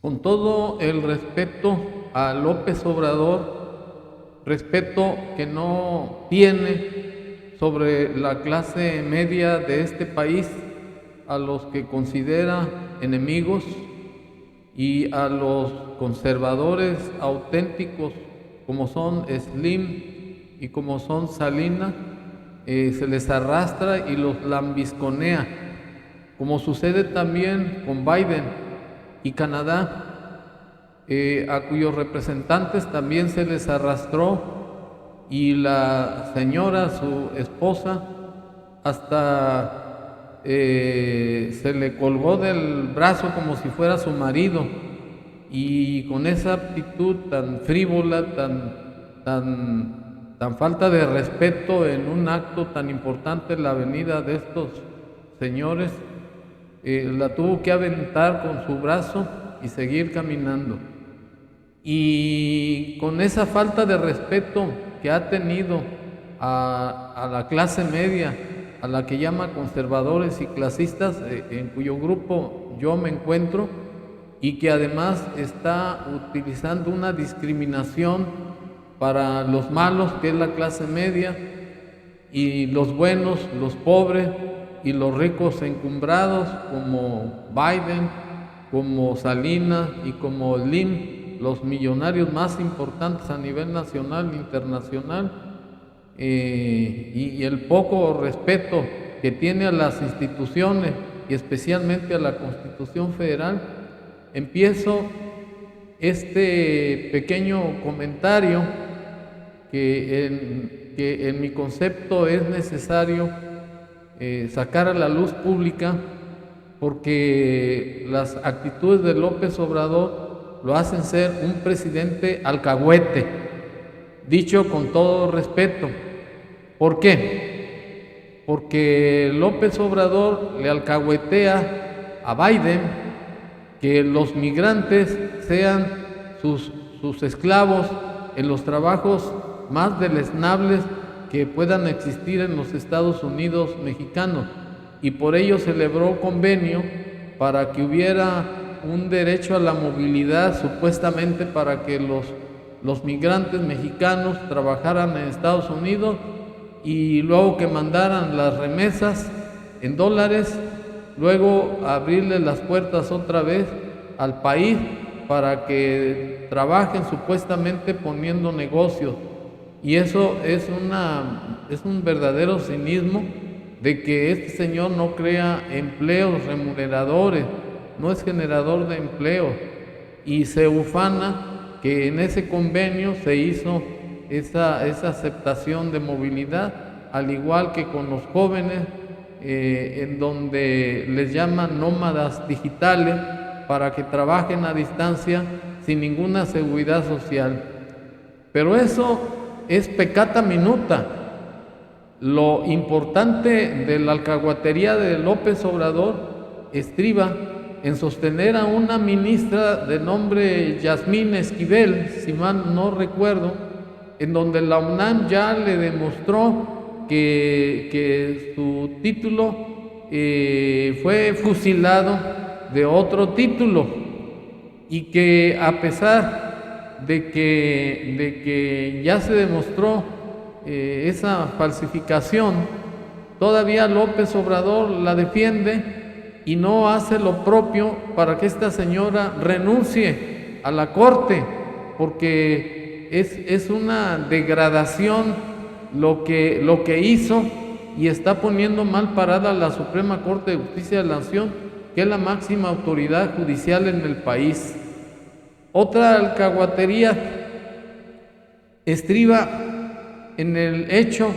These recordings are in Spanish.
Con todo el respeto a López Obrador, respeto que no tiene sobre la clase media de este país, a los que considera enemigos, y a los conservadores auténticos como son Slim y como son Salinas, se les arrastra y los lambisconea, como sucede también con Biden y Canadá, a cuyos representantes también se les arrastró, y la señora, su esposa, hasta se le colgó del brazo como si fuera su marido, y con esa actitud tan frívola, tan falta de respeto en un acto tan importante, la venida de estos señores, la tuvo que aventar con su brazo y seguir caminando. Y con esa falta de respeto que ha tenido a la clase media, a la que llama conservadores y clasistas, en cuyo grupo yo me encuentro, y que además está utilizando una discriminación para los malos, que es la clase media, y los buenos, los pobres, y los ricos encumbrados, como Biden, como Salinas y como Lim, los millonarios más importantes a nivel nacional e internacional, y el poco respeto que tiene a las instituciones y especialmente a la Constitución Federal. Empiezo este pequeño comentario que en mi concepto es necesario sacar a la luz pública, porque las actitudes de López Obrador lo hacen ser un presidente alcahuete, dicho con todo respeto. ¿Por qué? Porque López Obrador le alcahuetea a Biden que los migrantes sean sus esclavos en los trabajos más deleznables que puedan existir en los Estados Unidos mexicanos, y por ello celebró convenio para que hubiera un derecho a la movilidad, supuestamente para que los migrantes mexicanos trabajaran en Estados Unidos, y luego que mandaran las remesas en dólares, luego abrirle las puertas otra vez al país para que trabajen supuestamente poniendo negocios. Y eso es un verdadero cinismo, de que este señor no crea empleos remuneradores, no es generador de empleo, y se ufana que en ese convenio se hizo esa aceptación de movilidad, al igual que con los jóvenes, en donde les llaman nómadas digitales, para que trabajen a distancia sin ninguna seguridad social. Pero eso es peccata minuta. Lo importante de la alcahuatería de López Obrador estriba en sostener a una ministra de nombre Yasmín Esquivel, si mal no recuerdo, en donde la UNAM ya le demostró que su título fue fusilado de otro título, y que a pesar de que ya se demostró esa falsificación, todavía López Obrador la defiende y no hace lo propio para que esta señora renuncie a la Corte, porque es una degradación lo que hizo, y está poniendo mal parada la Suprema Corte de Justicia de la Nación, que es la máxima autoridad judicial en el país. Otra alcahuatería estriba en el hecho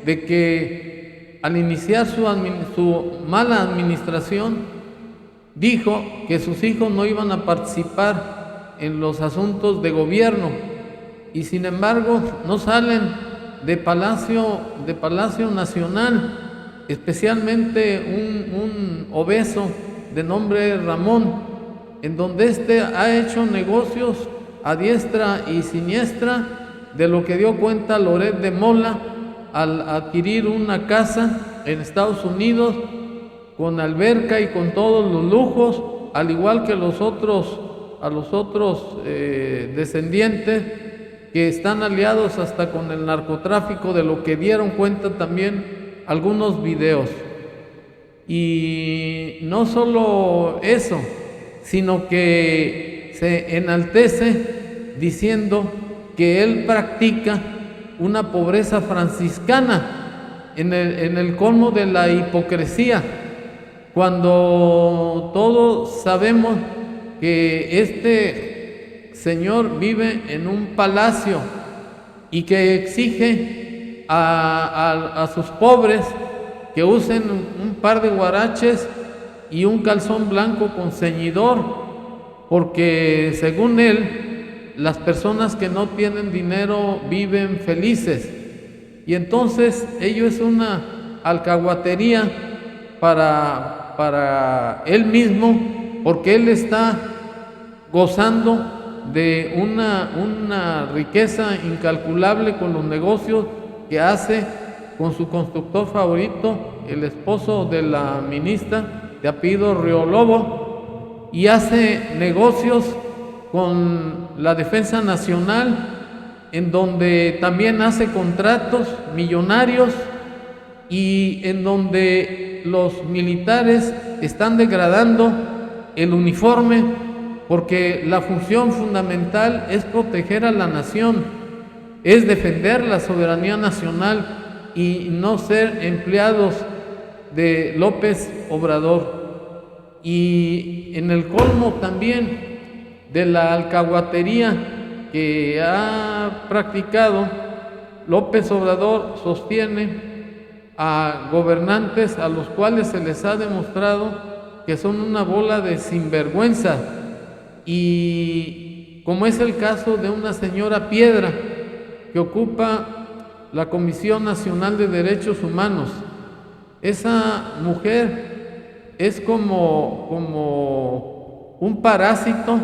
de que al iniciar su mala administración, dijo que sus hijos no iban a participar en los asuntos de gobierno, y sin embargo no salen de Palacio Nacional, especialmente un obeso de nombre Ramón, en donde ha hecho negocios a diestra y siniestra, de lo que dio cuenta Loret de Mola al adquirir una casa en Estados Unidos con alberca y con todos los lujos, al igual que los otros a los otros descendientes que están aliados hasta con el narcotráfico, de lo que dieron cuenta también algunos videos. Y no solo eso, sino que se enaltece diciendo que él practica una pobreza franciscana en el colmo de la hipocresía, cuando todos sabemos que este señor vive en un palacio y que exige a sus pobres que usen un par de huaraches y un calzón blanco con ceñidor, porque según él, las personas que no tienen dinero viven felices. Y entonces ello es una alcahuatería para él mismo, porque él está gozando de una riqueza incalculable con los negocios que hace con su constructor favorito, el esposo de la ministra de apellido Riolobo, y hace negocios con la Defensa Nacional, en donde también hace contratos millonarios y en donde los militares están degradando el uniforme, porque la función fundamental es proteger a la nación, es defender la soberanía nacional y no ser empleados de López Obrador. Y en el colmo también de la alcahuatería que ha practicado, López Obrador sostiene a gobernantes a los cuales se les ha demostrado que son una bola de sinvergüenza, y como es el caso de una señora Piedra que ocupa la Comisión Nacional de Derechos Humanos. Esa mujer es como un parásito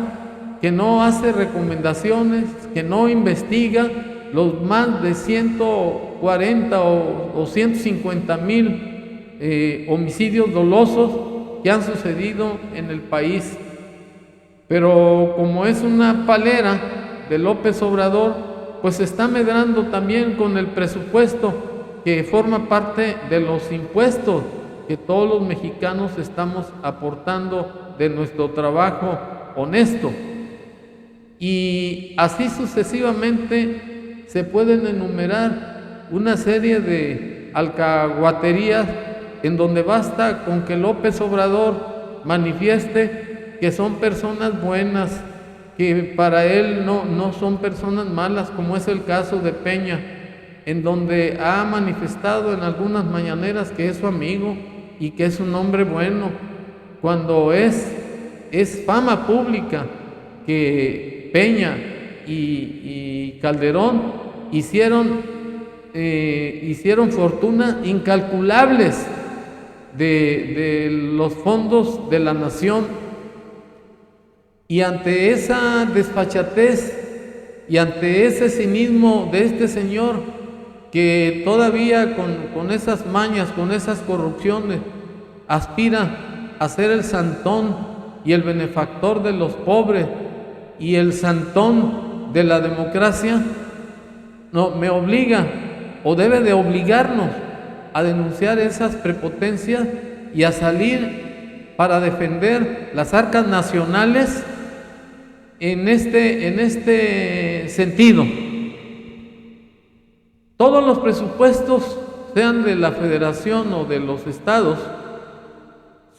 que no hace recomendaciones, que no investiga los más de 140 o 150,000 homicidios dolosos que han sucedido en el país. Pero como es una palera de López Obrador, pues se está medrando también con el presupuesto que forma parte de los impuestos que todos los mexicanos estamos aportando de nuestro trabajo honesto. Y así sucesivamente se pueden enumerar una serie de alcahuaterías en donde basta con que López Obrador manifieste que son personas buenas, que para él no son personas malas, como es el caso de Peña, en donde ha manifestado en algunas mañaneras que es su amigo y que es un hombre bueno, cuando es fama pública que Peña y Calderón hicieron fortuna incalculables de los fondos de la nación. Y ante esa desfachatez y ante ese cinismo de este señor, que todavía con esas mañas, con esas corrupciones, aspira a ser el santón y el benefactor de los pobres y el santón de la democracia, me obliga o debe de obligarnos a denunciar esas prepotencias y a salir para defender las arcas nacionales en este sentido. Todos los presupuestos, sean de la federación o de los estados,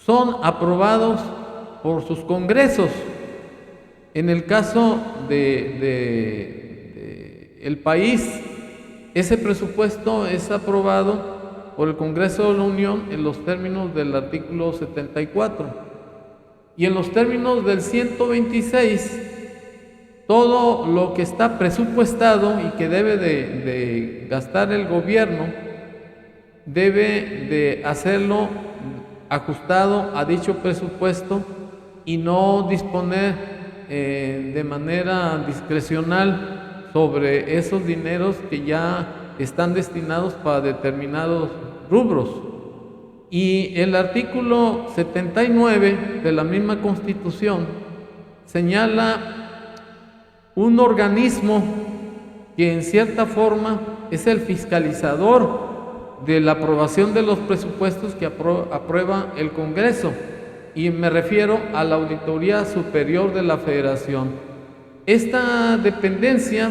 son aprobados por sus congresos. En el caso de el país, ese presupuesto es aprobado por el Congreso de la Unión en los términos del artículo 74. Y en los términos del 126, todo lo que está presupuestado y que debe de gastar el gobierno, debe de hacerlo ajustado a dicho presupuesto y no disponer de manera discrecional sobre esos dineros que ya están destinados para determinados rubros. Y el artículo 79 de la misma Constitución señala un organismo que en cierta forma es el fiscalizador de la aprobación de los presupuestos que aprueba el Congreso, y me refiero a la Auditoría Superior de la Federación. Esta dependencia,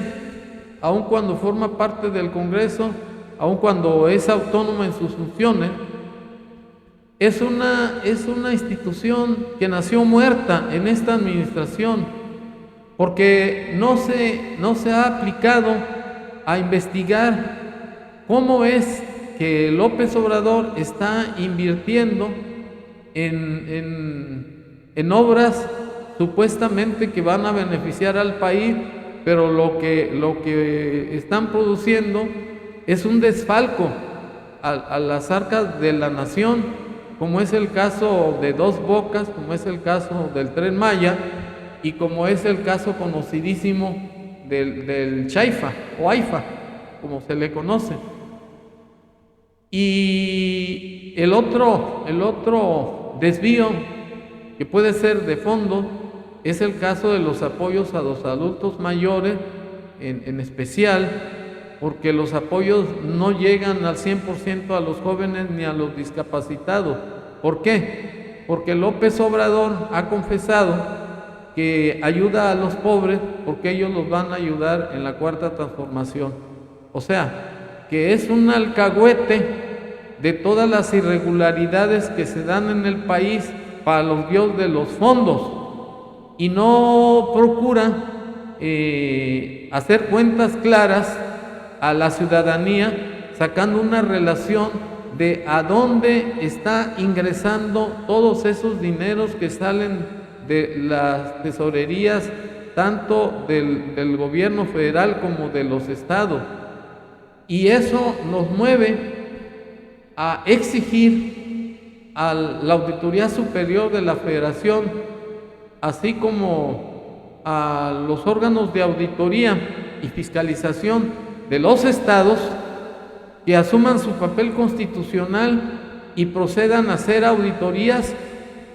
aun cuando forma parte del Congreso, aun cuando es autónoma en sus funciones, es una institución que nació muerta en esta administración, porque no se ha aplicado a investigar cómo es que López Obrador está invirtiendo en obras supuestamente que van a beneficiar al país, pero lo que están produciendo es un desfalco a las arcas de la nación, como es el caso de Dos Bocas, como es el caso del Tren Maya y como es el caso conocidísimo del Chaifa o AIFA, como se le conoce. Y el otro desvío que puede ser de fondo es el caso de los apoyos a los adultos mayores, en especial, porque los apoyos no llegan al 100% a los jóvenes ni a los discapacitados. ¿Por qué? Porque López Obrador ha confesado que ayuda a los pobres porque ellos los van a ayudar en la cuarta transformación. O sea, que es un alcahuete de todas las irregularidades que se dan en el país para los guíos de los fondos, y no procura hacer cuentas claras a la ciudadanía, sacando una relación de a dónde está ingresando todos esos dineros que salen de las tesorerías, tanto del gobierno federal como de los estados. Y eso nos mueve a exigir a la Auditoría Superior de la Federación, así como a los órganos de auditoría y fiscalización de los estados, que asuman su papel constitucional y procedan a hacer auditorías,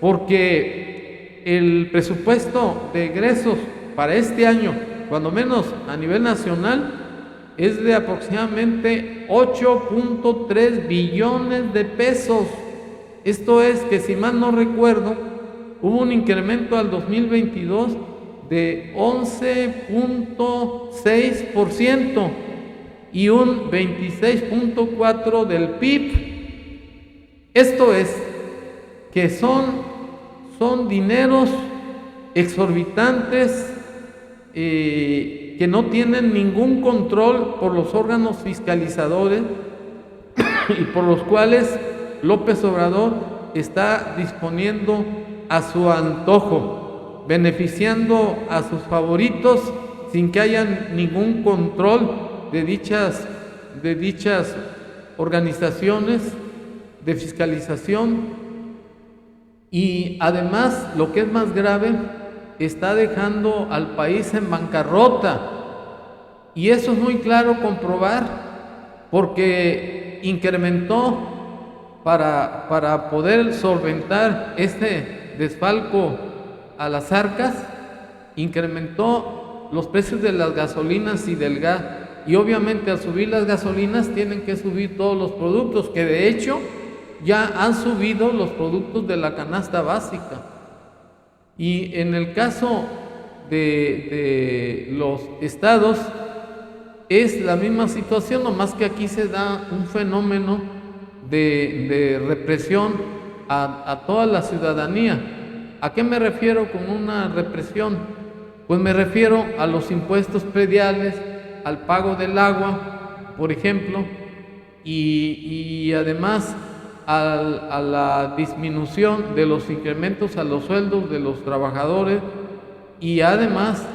porque el presupuesto de egresos para este año, cuando menos a nivel nacional, es de aproximadamente 8.3 billones de pesos. Esto es que, si mal no recuerdo, hubo un incremento al 2022 de 11.6% y un 26.4% del PIB. Esto es que son dineros exorbitantes que no tienen ningún control por los órganos fiscalizadores y por los cuales López Obrador está disponiendo a su antojo, beneficiando a sus favoritos sin que haya ningún control de dichas organizaciones de fiscalización. Y además, lo que es más grave, está dejando al país en bancarrota, y eso es muy claro comprobar, porque incrementó para poder solventar este desfalco a las arcas, incrementó los precios de las gasolinas y del gas, y obviamente al subir las gasolinas tienen que subir todos los productos, que de hecho ya han subido los productos de la canasta básica. Y en el caso de los estados es la misma situación, nomás que aquí se da un fenómeno de represión a toda la ciudadanía. ¿A qué me refiero con una represión? Pues me refiero a los impuestos prediales, al pago del agua, por ejemplo, y además a la disminución de los incrementos a los sueldos de los trabajadores, y además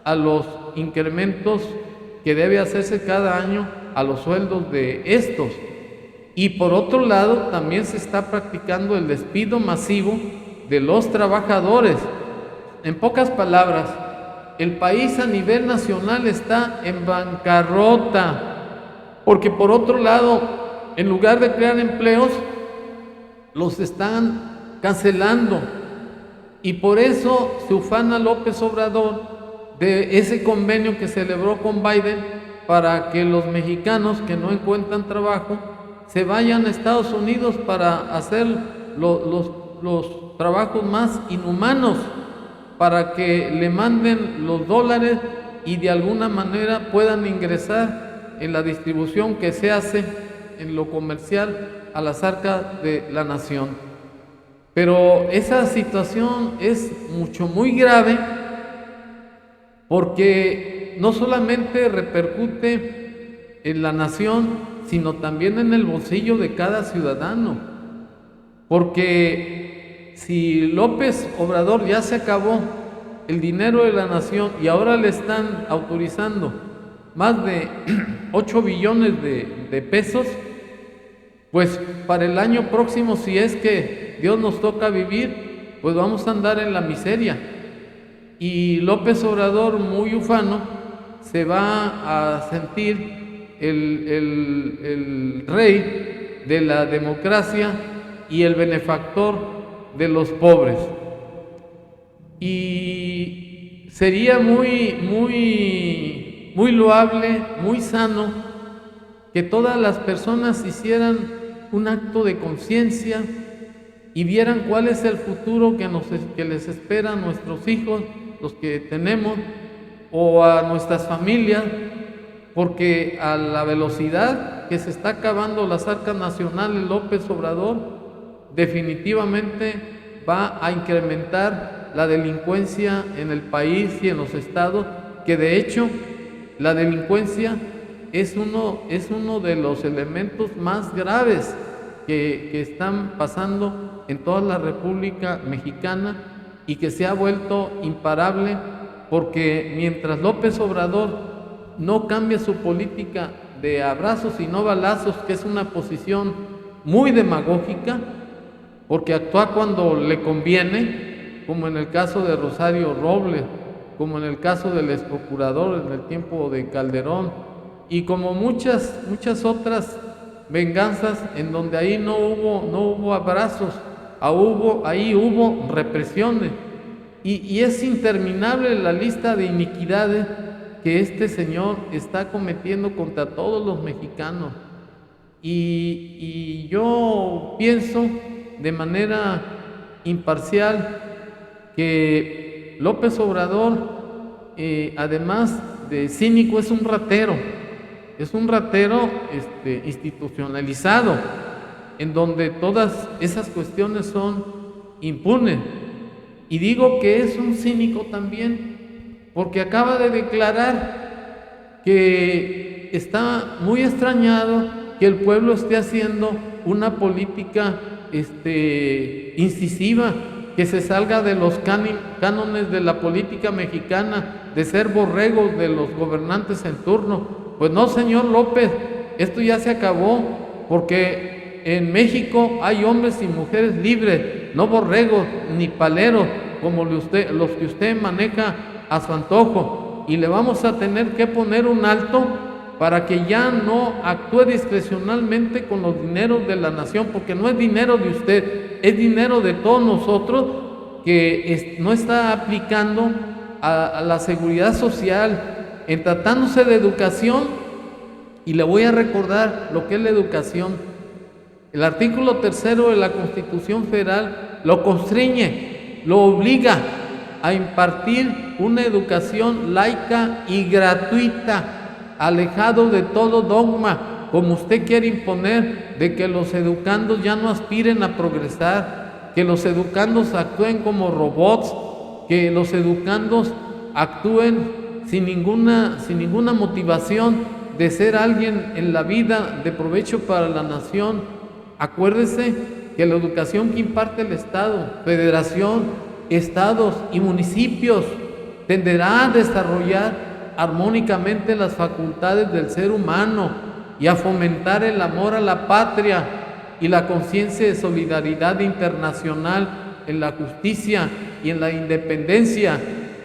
a los incrementos que debe hacerse cada año a los sueldos de estos. Y por otro lado, también se está practicando el despido masivo de los trabajadores. En pocas palabras, el país a nivel nacional está en bancarrota, porque por otro lado, en lugar de crear empleos, los están cancelando. Y por eso se ufana López Obrador de ese convenio que celebró con Biden para que los mexicanos que no encuentran trabajo se vayan a Estados Unidos para hacer los trabajos más inhumanos, para que le manden los dólares y de alguna manera puedan ingresar en la distribución que se hace en lo comercial a las arcas de la nación. Pero esa situación es muy grave, porque no solamente repercute en la nación, sino también en el bolsillo de cada ciudadano. Porque si López Obrador ya se acabó el dinero de la nación y ahora le están autorizando más de 8 billones de pesos, pues para el año próximo, si es que Dios nos toca vivir, pues vamos a andar en la miseria. Y López Obrador, muy ufano, se va a sentir el rey de la democracia y el benefactor de los pobres. Y sería muy loable, muy sano, que todas las personas hicieran un acto de conciencia y vieran cuál es el futuro que les espera a nuestros hijos, los que tenemos, o a nuestras familias, porque a la velocidad que se está acabando las arcas nacionales, López Obrador definitivamente va a incrementar la delincuencia en el país y en los estados, que de hecho la delincuencia es uno de los elementos más graves que están pasando en toda la República Mexicana y que se ha vuelto imparable, porque mientras López Obrador no cambia su política de abrazos y no balazos, que es una posición muy demagógica, porque actúa cuando le conviene, como en el caso de Rosario Robles, como en el caso del ex procurador en el tiempo de Calderón, y como muchas otras venganzas en donde ahí no hubo abrazos, ahí hubo represiones, y es interminable la lista de iniquidades que este señor está cometiendo contra todos los mexicanos. Y yo pienso de manera imparcial que López Obrador, además de cínico, es un ratero institucionalizado, en donde todas esas cuestiones son impunes. Y digo que es un cínico también porque acaba de declarar que está muy extrañado que el pueblo esté haciendo una política incisiva, que se salga de los cánones de la política mexicana, de ser borregos de los gobernantes en turno. Pues no, señor López, esto ya se acabó, porque en México hay hombres y mujeres libres, no borregos ni paleros como los que usted maneja a su antojo, y le vamos a tener que poner un alto para que ya no actúe discrecionalmente con los dineros de la nación, porque no es dinero de usted, es dinero de todos nosotros, que no está aplicando a la seguridad social. En tratándose de educación, y le voy a recordar lo que es la educación, el artículo 3º de la Constitución Federal lo constriñe, lo obliga a impartir una educación laica y gratuita, alejado de todo dogma, como usted quiere imponer, de que los educandos ya no aspiren a progresar, que los educandos actúen como robots, que los educandos actúen sin ninguna motivación de ser alguien en la vida de provecho para la nación. Acuérdese que la educación que imparte el Estado, Federación, estados y municipios tenderá a desarrollar armónicamente las facultades del ser humano y a fomentar el amor a la patria y la conciencia de solidaridad internacional en la justicia y en la independencia.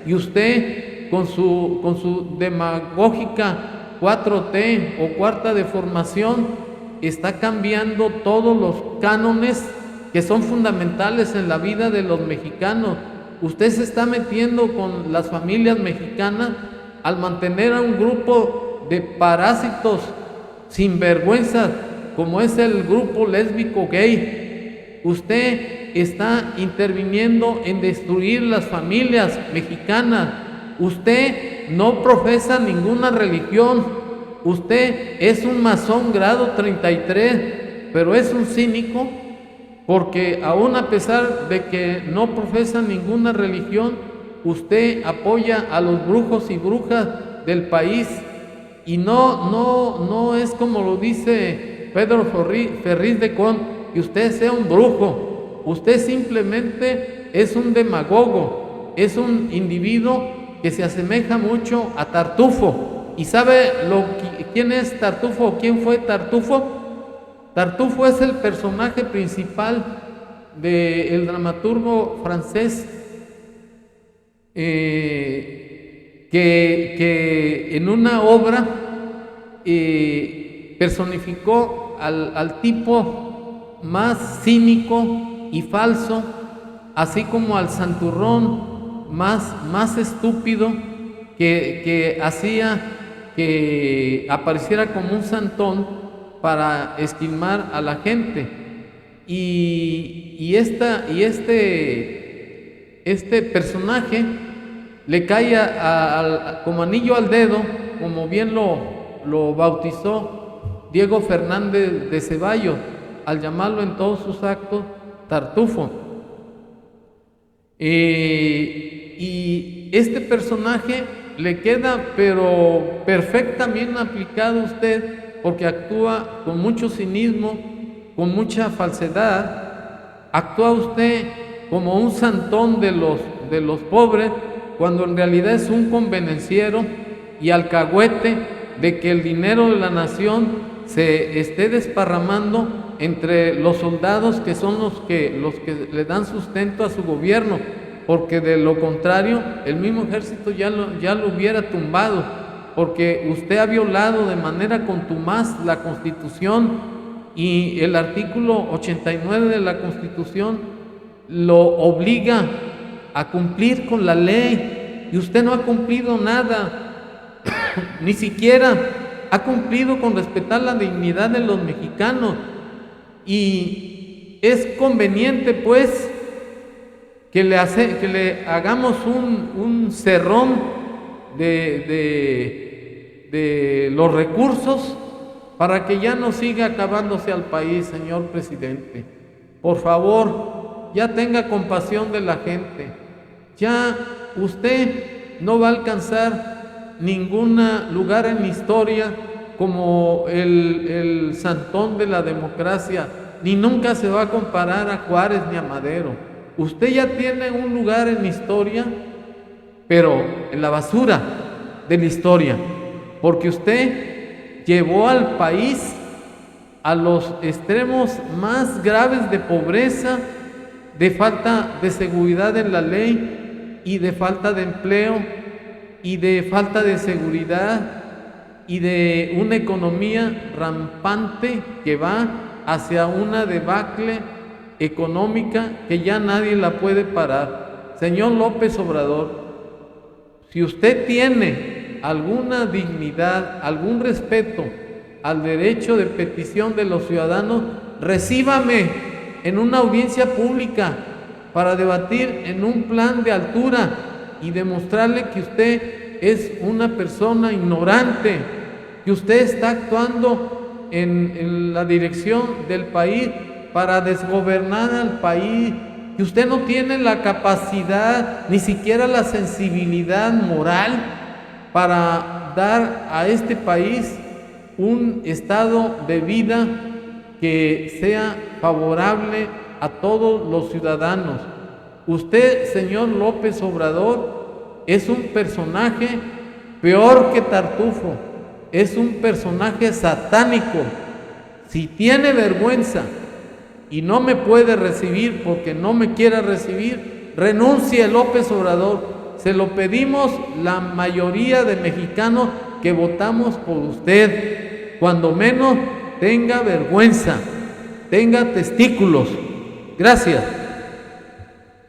Y usted, con su demagógica 4T o cuarta de formación, está cambiando todos los cánones que son fundamentales en la vida de los mexicanos, Usted se está metiendo con las familias mexicanas al mantener a un grupo de parásitos sinvergüenzas como es el grupo lésbico gay. Usted está interviniendo en destruir las familias mexicanas. Usted no profesa ninguna religión. Usted es un masón grado 33, pero es un cínico porque aún a pesar de que no profesa ninguna religión, usted apoya a los brujos y brujas del país. Y no es como lo dice Pedro Ferriz de Con, que usted sea un brujo. Usted simplemente es un demagogo, es un individuo que se asemeja mucho a Tartufo. ¿Y sabe quién es Tartufo o quién fue Tartufo? Tartufo es el personaje principal del dramaturgo francés que en una obra personificó al tipo más cínico y falso, así como al santurrón más estúpido que hacía que apareciera como un santón para esquilmar a la gente. Y este personaje le cae como anillo al dedo, como bien lo bautizó Diego Fernández de Ceballos al llamarlo en todos sus actos Tartufo. Y este personaje le queda pero perfectamente aplicado a usted, porque actúa con mucho cinismo, con mucha falsedad. Actúa usted como un santón de los pobres, cuando en realidad es un convenenciero y alcahuete de que el dinero de la nación se esté desparramando entre los soldados, que son los que le dan sustento a su gobierno, porque de lo contrario el mismo ejército ya lo hubiera tumbado, porque usted ha violado de manera contumaz la Constitución, y el artículo 89 de la Constitución lo obliga a cumplir con la ley, y usted no ha cumplido nada, ni siquiera ha cumplido con respetar la dignidad de los mexicanos. Y es conveniente pues que le hagamos un cerrón de los recursos para que ya no siga acabándose al país, señor presidente. Por favor, ya tenga compasión de la gente. Ya usted no va a alcanzar ningún lugar en la historia como el santón de la democracia, ni nunca se va a comparar a Juárez ni a Madero. Usted ya tiene un lugar en la historia, pero en la basura de la historia, porque usted llevó al país a los extremos más graves de pobreza, de falta de seguridad en la ley, y de falta de empleo, y de falta de seguridad, y de una economía rampante que va hacia una debacle económica que ya nadie la puede parar. Señor López Obrador, si usted tiene alguna dignidad, algún respeto al derecho de petición de los ciudadanos, recíbame en una audiencia pública para debatir en un plan de altura y demostrarle que usted es una persona ignorante, que usted está actuando en la dirección del país para desgobernar al país, que usted no tiene la capacidad, ni siquiera la sensibilidad moral para dar a este país un estado de vida que sea favorable a todos los ciudadanos. Usted, señor López Obrador, es un personaje peor que Tartufo, es un personaje satánico. Si tiene vergüenza y no me puede recibir porque no me quiere recibir, renuncie, López Obrador. Se lo pedimos la mayoría de mexicanos que votamos por usted. Cuando menos tenga vergüenza, tenga testículos. Gracias.